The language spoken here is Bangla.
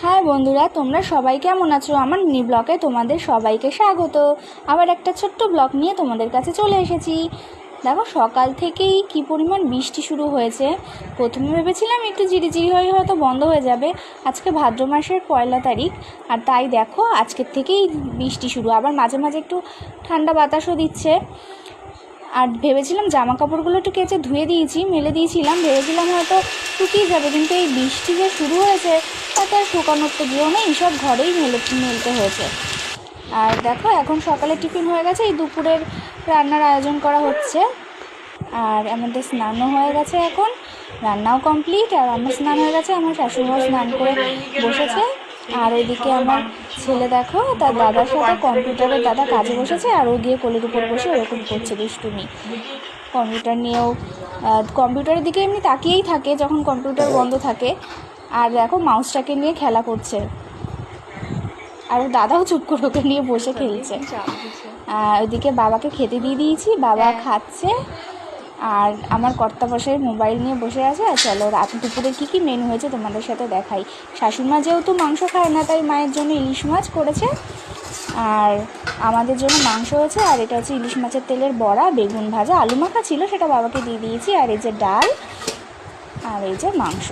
হাই বন্ধুরা, তোমরা সবাই কেমন আছো? আমার মিনি ব্লগে তোমাদের সবাইকে স্বাগত। আবার একটা ছোট্ট ব্লগ নিয়ে তোমাদের কাছে চলে এসেছি। দেখো, সকাল থেকেই কি পরিমাণ বৃষ্টি শুরু হয়েছে। প্রথমে ভেবেছিলাম একটু ঝিরিঝিরি হয়ে হয়তো বন্ধ হয়ে যাবে। আজকে ভাদ্র মাসের 1 তারিখ, আর তাই দেখো আজকের থেকেই বৃষ্টি শুরু। আবার মাঝে মাঝে একটু ঠান্ডা বাতাসও দিচ্ছে। আর ভেবেছিলাম জামা কাপড়গুলো একটু কেচে ধুয়ে দিয়েছি, মেলে দিয়েছিলাম, ভেবেছিলাম হয়তো শুকিয়ে যাবে, কিন্তু এই বৃষ্টি যে শুরু হয়েছে তাতে আর শুকানোর তো জো নেই, সব ঘরেই মেলতে হয়েছে। আর দেখো, এখন সকালে টিফিন হয়ে গেছে, এই দুপুরের রান্নার আয়োজন করা হচ্ছে। আর আমাদের স্নানও হয়ে গেছে, এখন রান্নাও কমপ্লিট, আর আমার স্নান হয়ে গেছে, আমার শাশুড়িমাও স্নান করে বসেছে। আর ওইদিকে আমার ছেলে দেখো তার দাদার সাথে কম্পিউটারের দাদা কাজে বসেছে, আর ও গিয়ে কোলের উপর বসে ওরকম করছে দুষ্টুমি। কম্পিউটার নিয়েও কম্পিউটারের দিকে এমনি তাকিয়েই থাকে যখন কম্পিউটার বন্ধ থাকে। আর দেখো মাউসটাকে নিয়ে খেলা করছে, আর ওর দাদাও চুপ করে ওকে নিয়ে বসে খেলছে। ওইদিকে বাবাকে খেতে দিয়ে দিয়েছি, বাবা খাচ্ছে। আর আমার কর্তামশাই মোবাইল নিয়ে বসে আছে। আর চলো দুপুরে কী মেনু হয়েছে তোমাদের সাথে দেখাই। শাশুড়িমা যেহেতু মাংস খায় না, তাই মায়ের জন্য ইলিশ মাছ করেছে, আর আমাদের জন্য মাংস হয়েছে। আর এটা হচ্ছে ইলিশ মাছের তেলের বড়া, বেগুন ভাজা, আলু মাখা ছিল, সেটা বাবাকে দিয়ে দিয়েছি। আর এই যে ডাল, আর এই যে মাংস।